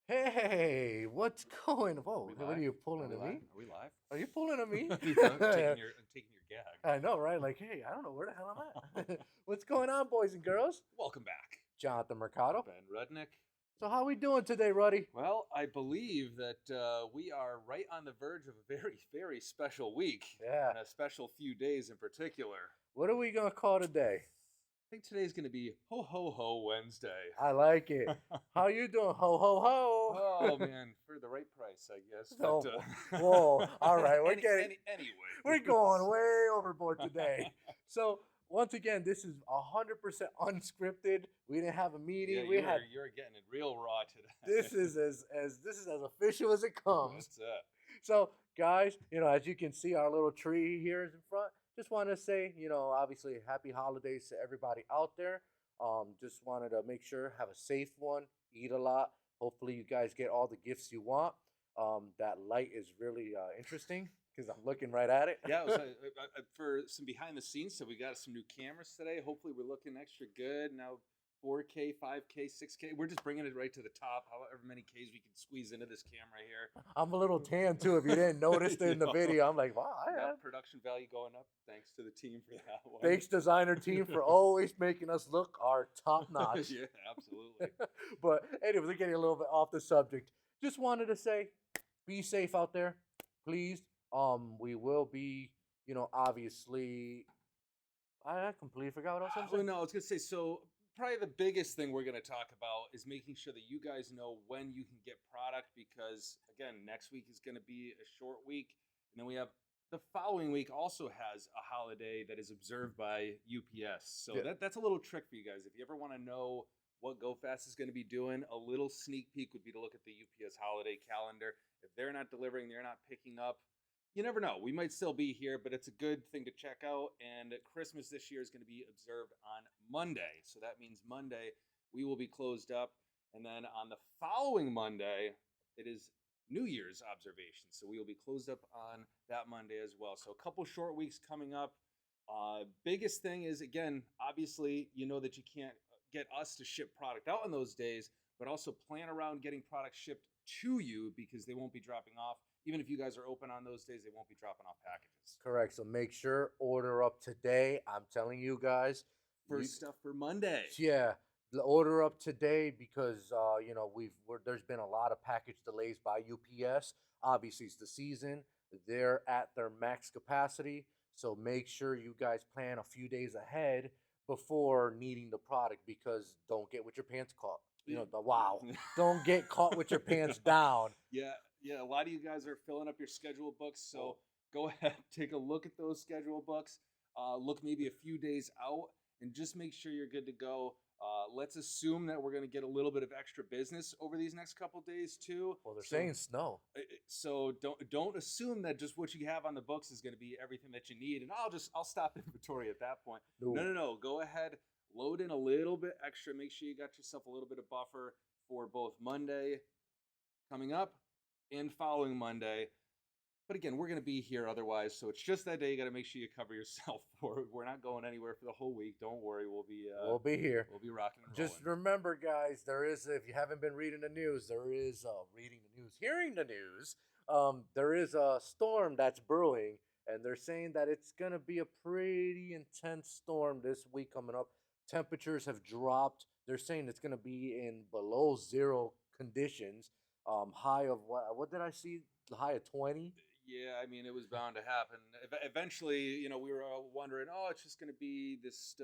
Hey, what's going? Are Whoa, we what are live? you Are pulling we at live? me? Are we live? Are you pulling at me? I'm taking your gag. I know, right? Like, hey, I don't know where the hell I'm at. What's going on, boys and girls? Welcome back, Jonathan Mercado. Ben Rudnick. So, how we doing today, Ruddy? Well, I believe that we are right on the verge of a very, very special week Yeah. and a special few days in particular. What are we gonna call today? I think today's going to be Ho Ho Ho Wednesday. I like it. How you doing? Ho ho ho. Oh man, for the right price, I guess. Oh, But whoa. All right, anyway, we're going way overboard today. So once again, this is 100% unscripted. We didn't have a Yeah, meeting. you're getting it real raw today. This is as official as it comes. That's it. So guys, as you can see, our little tree here is in front. Just want to say, obviously, happy holidays to everybody out there. Just wanted to make sure have a safe one, eat a lot. Hopefully, you guys get all the gifts you want. That light is really interesting because I'm looking right at it. Yeah, it was, for some behind the scenes stuff, we got some new cameras today. Hopefully, we're looking extra good now. 4K, 5K, 6K. We're just bringing it right to the top. However many Ks we can squeeze into this camera here. I'm a little tan too. If you didn't notice it in the video, I'm like, wow. Got production value going up. Thanks to the team for that one. Thanks, designer team, for always making us look our top notch. Yeah, absolutely. But anyways, we're getting a little bit off the subject. Just wanted to say, be safe out there, please. We will be, obviously. I completely forgot what else I'm Well, saying. no, I was gonna say so. Probably the biggest thing we're gonna talk about is making sure that you guys know when you can get product because again, next week is gonna be a short week, and then we have the following week also has a holiday that is observed by UPS. So Yeah. that's a little trick for you guys. If you ever want to know what GoFast is going to be doing, a little sneak peek would be to look at the UPS holiday calendar. If they're not delivering, they're not picking up, you never know. We might still be here, but it's a good thing to check out. And Christmas this year is going to be observed on Monday. So that means Monday we will be closed up. And then on the following Monday, it is New Year's observation. So we will be closed up on that Monday as well. So a couple short weeks coming up. Biggest thing is, again, obviously, you know that you can't get us to ship product out on those days, but also plan around getting product shipped to you because they won't be dropping off. Even if you guys are open on those days, they won't be dropping off packages. Correct. So make sure order up today. I'm telling you guys. First stuff for Monday. Yeah, order up today because there's been a lot of package delays by UPS. Obviously, it's the season; they're at their max capacity. So make sure you guys plan a few days ahead before needing the product because don't get with your pants caught. Don't get caught with your pants down. Yeah. A lot of you guys are filling up your schedule books, so go ahead, take a look at those schedule books. Look maybe a few days out, and just make sure you're good to go. Let's assume that we're going to get a little bit of extra business over these next couple days too. Well, they're saying snow. So don't assume that just what you have on the books is going to be everything that you need, and I'll stop inventory at that point. No. Go ahead, load in a little bit extra. Make sure you got yourself a little bit of buffer for both Monday coming up and following Monday. But again, we're going to be here otherwise, so it's just that day. You got to make sure you cover yourself for it. We're not going anywhere for the whole week. Don't worry, we'll be here. We'll be rocking and rolling. Just remember, guys, there is, if you haven't been reading the news, hearing the news. There is a storm that's brewing, and they're saying that it's gonna be a pretty intense storm this week coming up. Temperatures have dropped. They're saying it's gonna be in below zero conditions. High of what did I see? The high of 20. Yeah, I mean, it was bound to happen. Eventually, we were all wondering, oh, it's just going to be this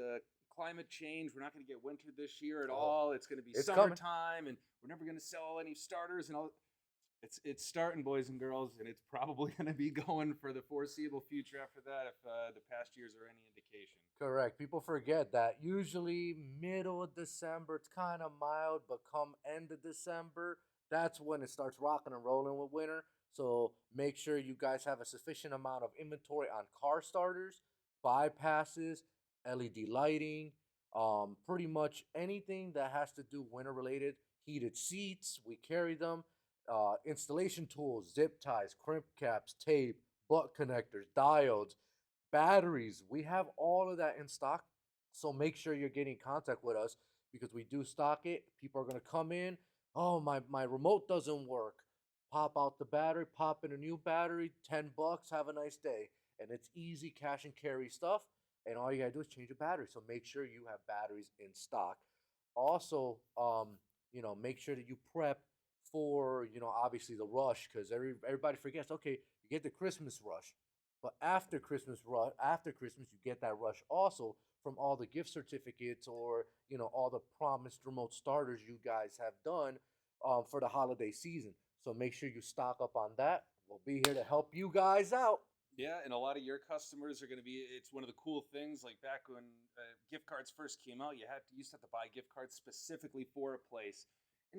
climate change. We're not going to get winter this year at all. It's going to be summertime, and we're never going to sell any starters and all. It's starting, boys and girls, and it's probably going to be going for the foreseeable future after that, if the past years are any indication. Correct. People forget that usually middle of December, it's kind of mild, but come end of December, that's when it starts rocking and rolling with winter. So make sure you guys have a sufficient amount of inventory on car starters, bypasses, LED lighting, pretty much anything that has to do winter related. Heated seats, we carry them. Installation tools, zip ties, crimp caps, tape, butt connectors, diodes, batteries. We have all of that in stock. So make sure you're getting in contact with us because we do stock it. People are going to come in. Oh, my remote doesn't work. Pop out the battery, pop in a new battery, $10, have a nice day. And it's easy cash and carry stuff. And all you gotta do is change the battery. So make sure you have batteries in stock. Also, make sure that you prep for, obviously the rush, because everybody forgets, okay, you get the Christmas rush. But after Christmas, you get that rush also from all the gift certificates, or all the promised remote starters you guys have done for the holiday season. So make sure you stock up on that. We'll be here to help you guys out. Yeah, and a lot of your customers are going to be. It's one of the cool things. Like back when gift cards first came out, you used to have to buy gift cards specifically for a place.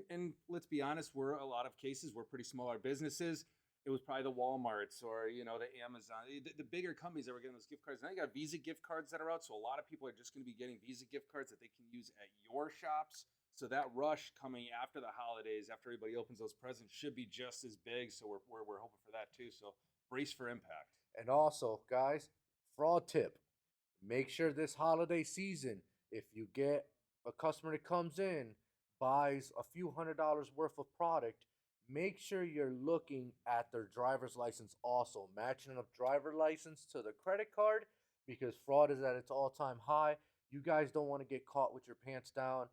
And let's be honest, we're a lot of cases we're pretty smaller businesses. It was probably the WalMarts or the Amazon, the bigger companies that were getting those gift cards. Now you got Visa gift cards that are out, so a lot of people are just going to be getting Visa gift cards that they can use at your shops. So that rush coming after the holidays, after everybody opens those presents, should be just as big. So we're hoping for that too. So brace for impact. And also, guys, fraud tip. Make sure this holiday season, if you get a customer that comes in, buys a few $100s worth of product, make sure you're looking at their driver's license also, matching up driver license to the credit card, because fraud is at its all-time high. You guys don't want to get caught with your pants down.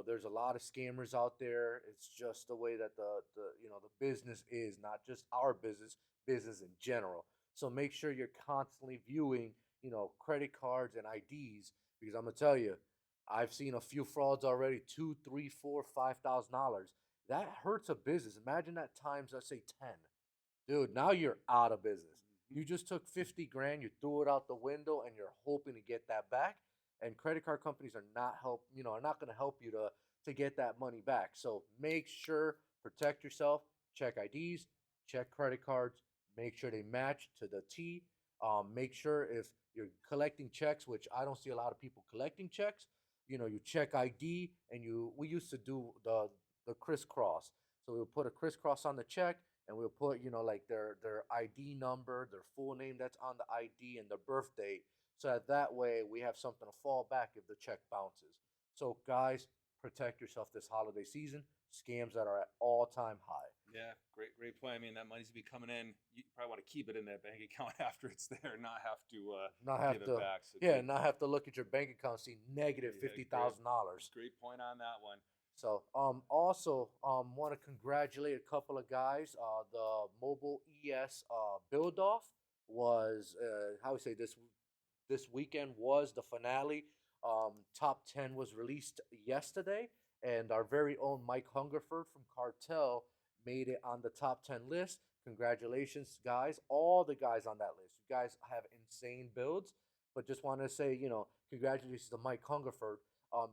There's a lot of scammers out there. It's just the way that the business is, not just our business in general. So make sure you're constantly viewing, credit cards and IDs, because I'm gonna tell you, I've seen a few frauds already, two, three, four, $5,000. That hurts a business. Imagine that times, let's say, 10. Dude, now you're out of business. Mhm. You just took 50 grand, you threw it out the window, and you're hoping to get that back. And credit card companies are not going to help you to get that money back. So make sure, protect yourself, check IDs, check credit cards, make sure they match to the T. Make sure if you're collecting checks, which I don't see a lot of people collecting checks, you check ID, and we used to do the crisscross. So we'll put a crisscross on the check, and we'll put, like their ID number, their full name that's on the ID, and their birth date, so that way we have something to fall back if the check bounces. So guys, protect yourself this holiday season. Scams that are at all-time high. Yeah, great point. I mean, that money's gonna be coming in. You probably want to keep it in that bank account after it's there, not have to Not give have it to, back. So yeah, not have to look at your bank account and see negative yeah, fifty thousand dollars. great point on that one. So, also, want to congratulate a couple of guys. The Mobile ES build off was, how we say, this weekend was the finale. Top 10 was released yesterday, and our very own Mike Hungerford from Cartel made it on the top 10 list. Congratulations, guys! All the guys on that list. You guys have insane builds, but just want to say, congratulations to Mike Hungerford,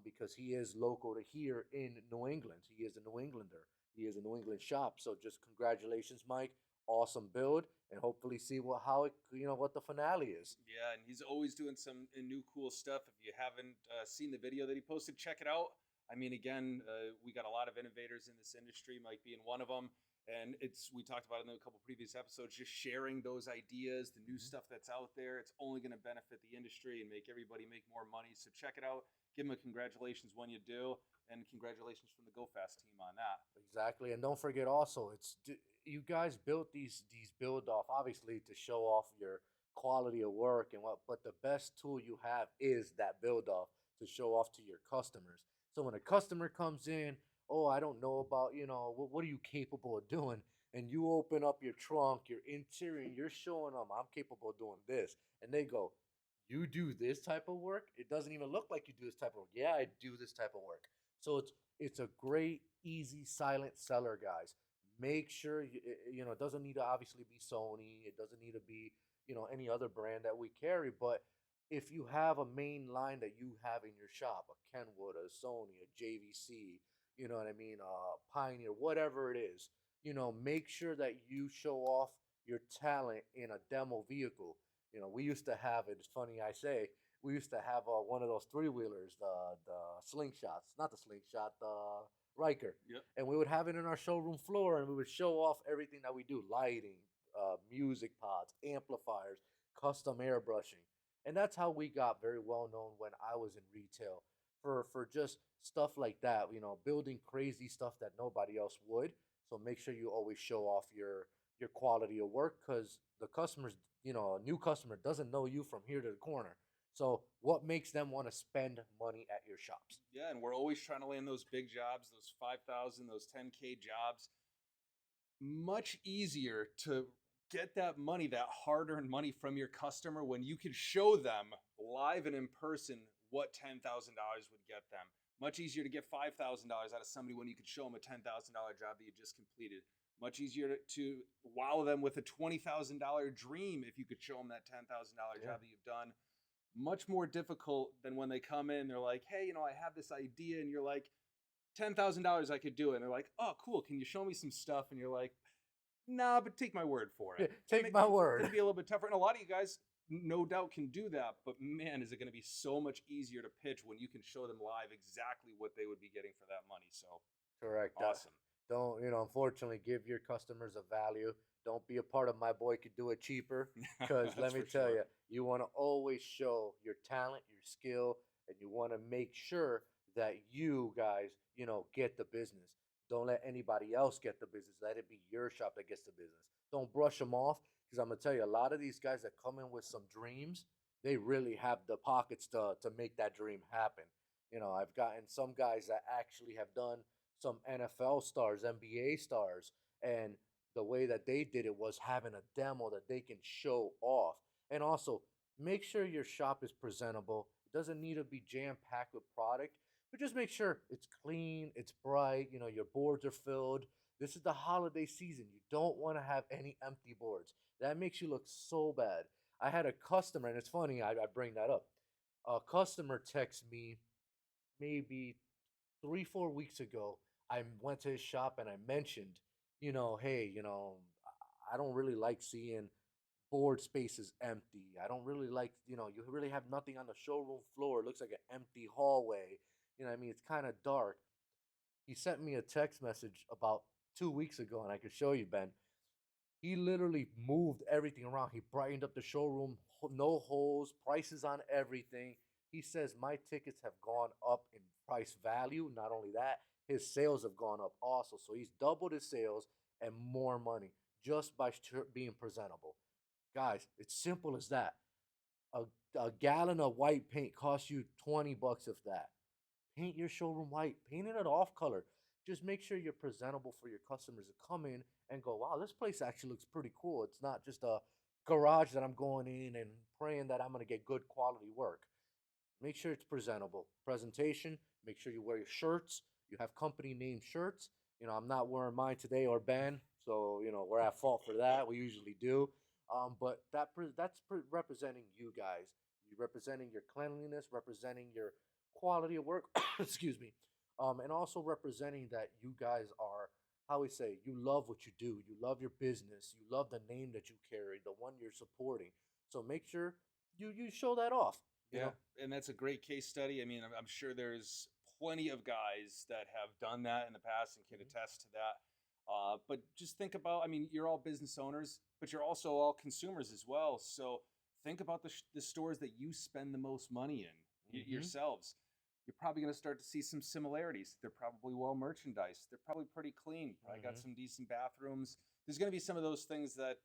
because he is local to here in New England. He is a New Englander. He is a New England shop. So just congratulations, Mike. Awesome build, and hopefully see what the finale is. Yeah, and he's always doing some new cool stuff. If you haven't seen the video that he posted, check it out. I mean, again, we got a lot of innovators in this industry, Mike being one of them. And we talked about it in a couple previous episodes, just sharing those ideas, the new Mhm. stuff that's out there. It's only going to benefit the industry and make everybody make more money. So check it out. Give him a congratulations when you do. And congratulations from the Go Fast team on that. Exactly, and don't forget also, you guys built these build off, obviously, to show off your quality of work and what, but the best tool you have is that build off to show off to your customers. So when a customer comes in, oh, I don't know about, what are you capable of doing? And you open up your trunk, your interior, and you're showing them, I'm capable of doing this, and they go, you do this type of work? It doesn't even look like you do this type of work. Yeah, I do this type of work. So it's a great, easy, silent seller, guys. Make sure it doesn't need to obviously be Sony. It doesn't need to be any other brand that we carry. But if you have a main line that you have in your shop, a Kenwood, a Sony, a JVC, you know what I mean, Pioneer, whatever it is, make sure that you show off your talent in a demo vehicle. We used to have it. It's funny I say, we used to have one of those three wheelers, the slingshots, not the slingshot, the Riker, Yep. and we would have it in our showroom floor, and we would show off everything that we do: lighting, music pods, amplifiers, custom airbrushing, and that's how we got very well known when I was in retail. for just stuff like that, building crazy stuff that nobody else would. So make sure you always show off your quality of work, because the customers, a new customer doesn't know you from here to the corner. So what makes them want to spend money at your shops? Yeah, and we're always trying to land those big jobs, those 5,000, those 10K jobs. Much easier to get that money, that hard-earned money from your customer when you can show them live and in person what $10,000 would get them. Much easier to get $5,000 out of somebody when you could show them a $10,000 job that you just completed. Much easier to wow them with a $20,000 dream if you could show them that $10,000 Yeah. job that you've done. Much more difficult than when they come in, they're like, hey, I have this idea, and you're like, $10,000 I could do it. And they're like, oh, cool. Can you show me some stuff? And you're like, nah, but take my word for it. Take my It's word. going to be a little bit tougher. And a lot of you guys, no doubt, can do that. But man, is it going to be so much easier to pitch when you can show them live exactly what they would be getting for that money. So Correct. awesome. Don't, unfortunately, give your customers a value. Don't be a part of my boy could do it cheaper. Because let That's me for tell sure. you want to always show your talent, your skill, and you want to make sure that you guys, get the business. Don't let anybody else get the business. Let it be your shop that gets the business. Don't brush them off, because I'm gonna tell you, a lot of these guys that come in with some dreams, they really have the pockets to make that dream happen. I've gotten some guys that actually have done some NFL stars, NBA stars, and the way that they did it was having a demo that they can show off. And also, make sure your shop is presentable. It doesn't need to be jam packed with product, but just make sure it's clean, it's bright, your boards are filled. This is the holiday season. You don't want to have any empty boards. That makes you look so bad. I had a customer, and it's funny, I bring that up. A customer texted me maybe 3, 4 weeks ago. I went to his shop and I mentioned, hey, I don't really like seeing board spaces empty. I don't really like, you really have nothing on the showroom floor. It looks like an empty hallway. What I mean? It's kind of dark. He sent me a text message about 2 weeks ago, and I could show you, Ben. He literally moved everything around. He brightened up the showroom, no holes, prices on everything. He says my tickets have gone up in price value. Not only that, his sales have gone up also. So he's doubled his sales and more money just by being presentable. Guys, it's simple as that. A, a gallon of white paint costs you 20 bucks, if that. Paint your showroom white, paint it an off color. Just make sure you're presentable for your customers to come in and go, wow, this place actually looks pretty cool. It's not just a garage that I'm going in and praying that I'm going to get good quality work. Make sure it's presentable. Presentation, make sure you wear your shirts. You have company name shirts. I'm not wearing mine today, or Ben, so we're at fault for that. We usually do. But that's representing you guys. You representing your cleanliness, representing your quality of work. Excuse me. And also representing that you guys are, how we say, you love what you do. You love your business. You love the name that you carry, the one you're supporting. So make sure you show that off. You Yeah, know, and that's a great case study. I mean, I'm sure there's plenty of guys that have done that in the past and can Mhm. attest to that. But just think about, I mean, you're all business owners, but you're also all consumers as well. So think about the stores that you spend the most money in Mhm. yourselves. You're probably going to start to see some similarities. They're probably well merchandised. They're probably pretty clean. Probably got Mhm. some decent bathrooms. There's going to be some of those things that,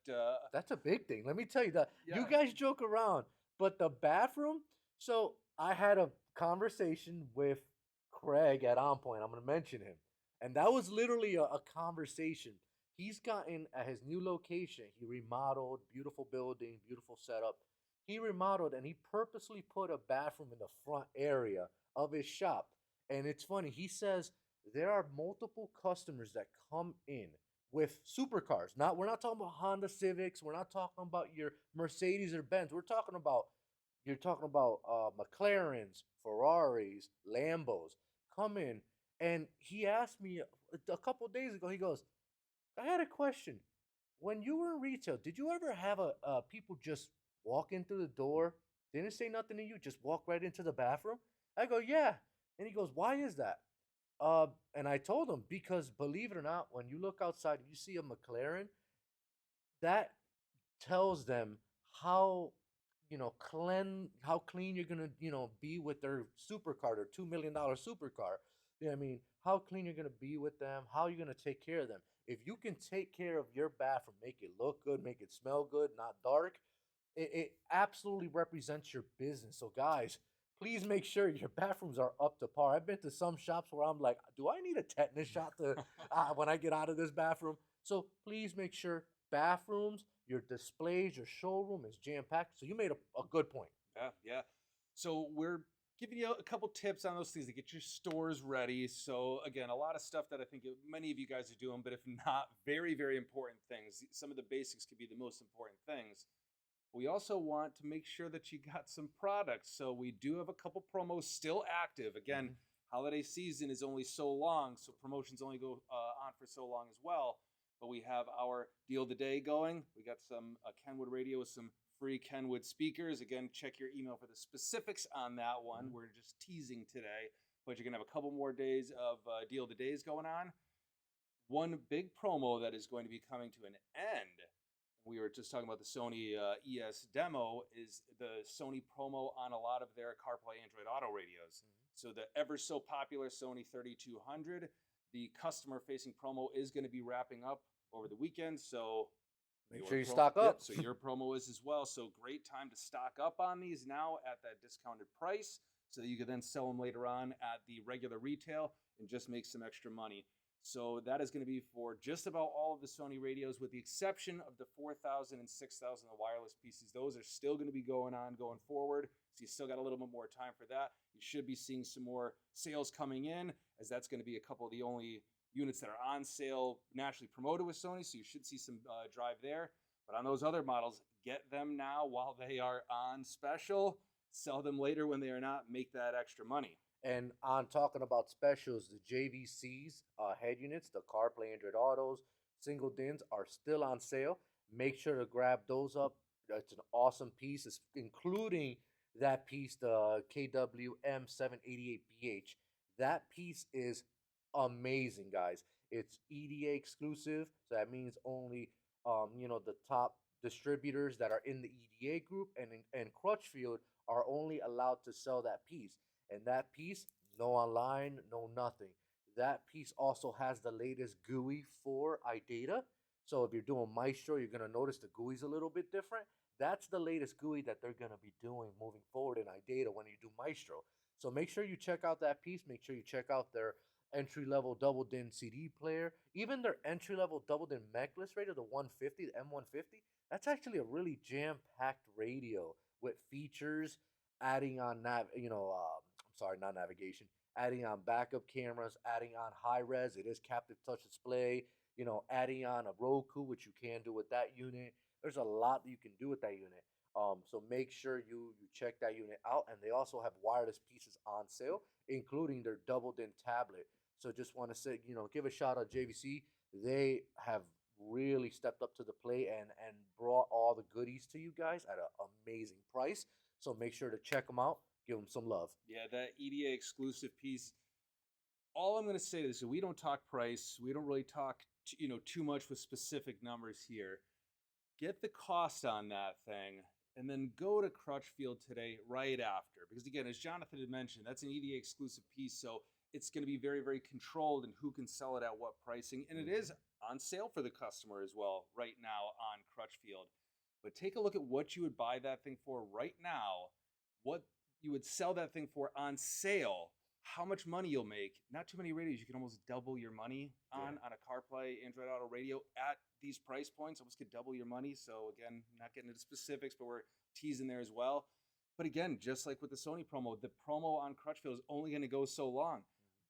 That's a big thing. Let me tell you that. You yeah, guys joke around, but the bathroom. So I had a conversation with Craig at On Point. I'm going to mention him, and that was literally a conversation. He's gotten at his new location. He remodeled, beautiful building, beautiful setup. He remodeled and he purposely put a bathroom in the front area of his shop. And it's funny. He says there are multiple customers that come in with supercars. Not we're not talking about Honda Civics. We're not talking about your Mercedes or Benz. We're talking about you're talking about McLarens, Ferraris, Lambos. Come in, and he asked me a couple days ago. He goes, "I had a question. When you were in retail, did you ever have a people just walk in through the door, didn't say nothing to you, just walk right into the bathroom?" I go, "Yeah," and he goes, "Why is that?" And I told him, because believe it or not, when you look outside and you see a McLaren, that tells them how, how clean you're gonna, be with their supercar, their $2 million supercar. I mean, how clean you're gonna be with them, how you're gonna take care of them. If you can take care of your bathroom, make it look good, make it smell good, not dark, it absolutely represents your business. So, guys, please make sure your bathrooms are up to par. I've been to some shops where I'm like, do I need a tetanus shot to when I get out of this bathroom? So please make sure bathrooms, your displays, your showroom is jam packed. So you made a good point. Yeah, yeah. So we're giving you a couple tips on those things to get your stores ready. So again, a lot of stuff that I think many of you guys are doing, but if not, very, very important things. Some of the basics could be the most important things. We also want to make sure that you got some products. So we do have a couple promos still active. Again, Mhm. holiday season is only so long, so promotions only go on for so long as well. But we have our deal of the day going. We got some Kenwood radio with some free Kenwood speakers. Again, check your email for the specifics on that one. Mhm. We're just teasing today, but you're going to have a couple more days of deal of the days going on. One big promo that is going to be coming to an end, we were just talking about the Sony ES demo, is the Sony promo on a lot of their CarPlay Android Auto radios. So the ever so popular Sony 3200, the customer facing promo is going to be wrapping up over the weekend. So Make sure you stock Yep, up. so your promo is as well. So great time to stock up on these now at that discounted price so that you can then sell them later on at the regular retail and just make some extra money. So that is going to be for just about all of the Sony radios, with the exception of the 4000 and 6000, the wireless pieces. Those are still going to be going on going forward. So you still got a little bit more time for that. You should be seeing some more sales coming in, as that's going to be a couple of the only units that are on sale nationally promoted with Sony. So you should see some drive there. But on those other models, get them now while they are on special. Sell them later when they are not. Make that extra money. And on talking about specials, the JVCs head units, the CarPlay Android Autos, single DINs are still on sale. Make sure to grab those up. It's an awesome piece, it's including that piece, the KWM 788BH. That piece is amazing, guys. It's EDA exclusive, so that means only the top distributors that are in the EDA group and Crutchfield are only allowed to sell that piece. And that piece, no online, no nothing. That piece also has the latest GUI for iData. So if you're doing Maestro, you're gonna notice the GUI's a little bit different. That's the latest GUI that they're gonna be doing moving forward in iData when you do Maestro. So make sure you check out that piece. Make sure you check out their entry level double din CD player, even their entry level double din mechless radio, the 150, the M150. That's actually a really jam packed radio with features, adding on I'm sorry, not navigation, adding on backup cameras, adding on high res. It is captive touch display. Adding on a Roku, which you can do with that unit. There's a lot that you can do with that unit. So make sure you check that unit out. And they also have wireless pieces on sale, including their double din tablet. So just want to say, give a shout out JVC. They have really stepped up to the plate and brought all the goodies to you guys at an amazing price. So make sure to check them out. Give them some love. Yeah, that EDA exclusive piece. All I'm going to say is we don't talk price. We don't really talk, too much with specific numbers here. Get the cost on that thing, and then go to Crutchfield today right after. Because again, as Jonathan had mentioned, that's an EDA exclusive piece, so it's going to be very, very controlled in who can sell it at what pricing. And it is on sale for the customer as well right now on Crutchfield. But take a look at what you would buy that thing for right now, what you would sell that thing for on sale, how much money you'll make. Not too many radios you can almost double your money on a CarPlay Android Auto radio at these price points. Almost could double your money. So again, not getting into specifics, but we're teasing there as well. But again, just like with the Sony promo, the promo on Crutchfield is only going to go so long.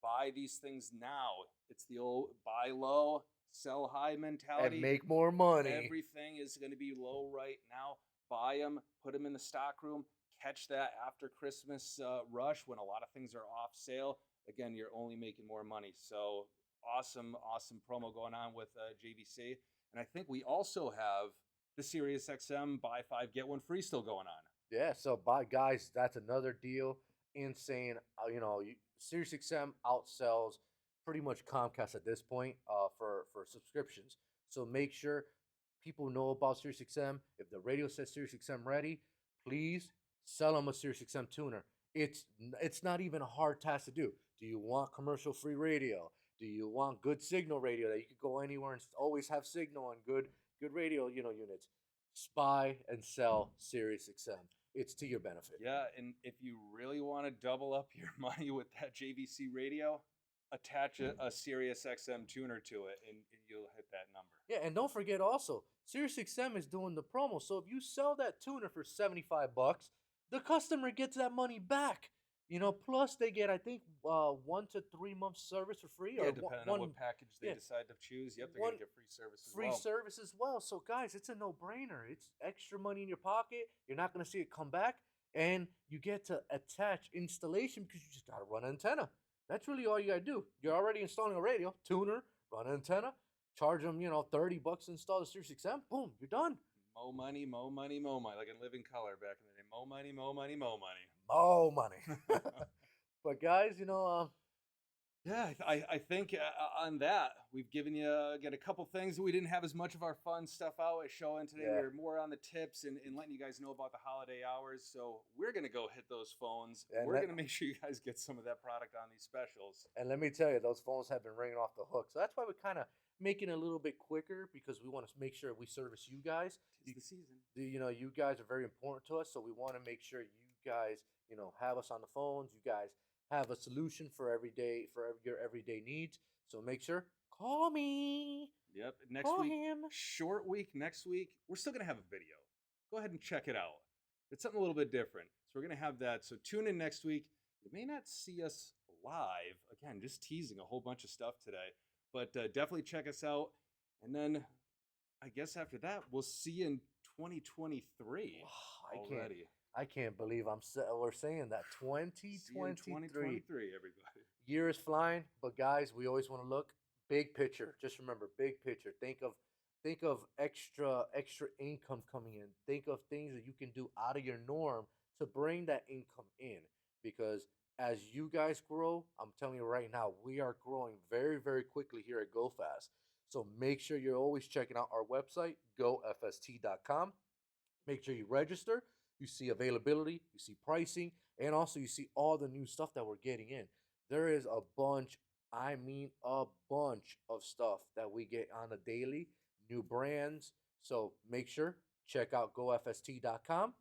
Buy these things now. It's the old buy low, sell high mentality. And make more money. Everything is going to be low right now. Buy them, put them in the stock room, catch that after Christmas rush when a lot of things are off sale. Again, you're only making more money. So awesome promo going on with JVC. And I think we also have the Sirius XM buy 5 get 1 free still going on. Yeah, so guys, that's another deal. Insane. SiriusXM outsells pretty much Comcast at this point for subscriptions. So make sure people know about SiriusXM. If the radio says SiriusXM ready, please sell them a Sirius XM tuner. It's not even a hard task to do. Do you want commercial free radio? Do you want good signal radio that you could go anywhere and always have signal and good radio units? Buy and sell Sirius XM. It's to your benefit. Yeah, and if you really want to double up your money with that JVC radio, attach a Sirius XM tuner to it, and you'll hit that number. Yeah, and don't forget also, Sirius XM is doing the promo. So if you sell that tuner for $75, the customer gets that money back. Plus they get, I think, 1 to 3 months service for free, Yeah, or depending one on what package they yeah, decide to choose. Yep, they're one gonna get free service as free well. service as well. So guys, it's a no-brainer. It's extra money in your pocket. You're not gonna see it come back, and you get to attach installation because you just gotta run an antenna. That's really all you gotta do. You're already installing a radio, tuner, run an antenna, charge them, $30 to install the Sirius XM. Boom, you're done. Mo money, mo money, mo money. Like in Living Color back in the day. Mo money, mo money, mo money. More money. But guys, Yeah, I think on that we've given you again a couple things. We didn't have as much of our fun stuff out at showing today. Yeah. We were more on the tips and letting you guys know about the holiday hours. So we're gonna go hit those phones. And we're let- gonna make sure you guys get some of that product on these specials. and let me tell you, those phones have been ringing off the hook. So that's why we're kind of making it a little bit quicker, because we want to make sure we service you guys. Tis the season. You guys are very important to us, so we want to make sure you guys, have us on the phones. You guys have a solution for your everyday needs. So make sure, call me. Yep. Next Call week, him. short week. Next week, we're still gonna have a video. Go ahead and check it out. It's something a little bit different. So we're gonna have that. So tune in next week. You may not see us live. Again, just teasing a whole bunch of stuff today, but definitely check us out. And then I guess after that, we'll see you in 2023 already. I can't believe we're saying that See you in 2023. 2023, everybody. Year is flying, but guys, we always want to look big picture. Just remember, big picture. Think of extra income coming in. Think of things that you can do out of your norm to bring that income in. Because as you guys grow, I'm telling you right now, we are growing very, very quickly here at GoFast. So make sure you're always checking out our website, gofst.com. Make sure you register. You see availability, you see pricing, and also you see all the new stuff that we're getting in. There is a bunch, I mean a bunch of stuff that we get on a daily, new brands. So make sure, check out gofst.com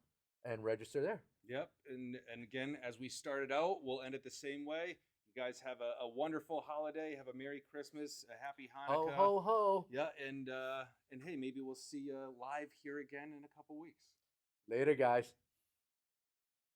and register there. Yep. And again, as we started out, we'll end it the same way. You guys have a wonderful holiday. Have a Merry Christmas, a Happy Ho, Hanukkah. ho, ho. Yeah, and hey, maybe we'll see you live here again in a couple weeks. Later, guys.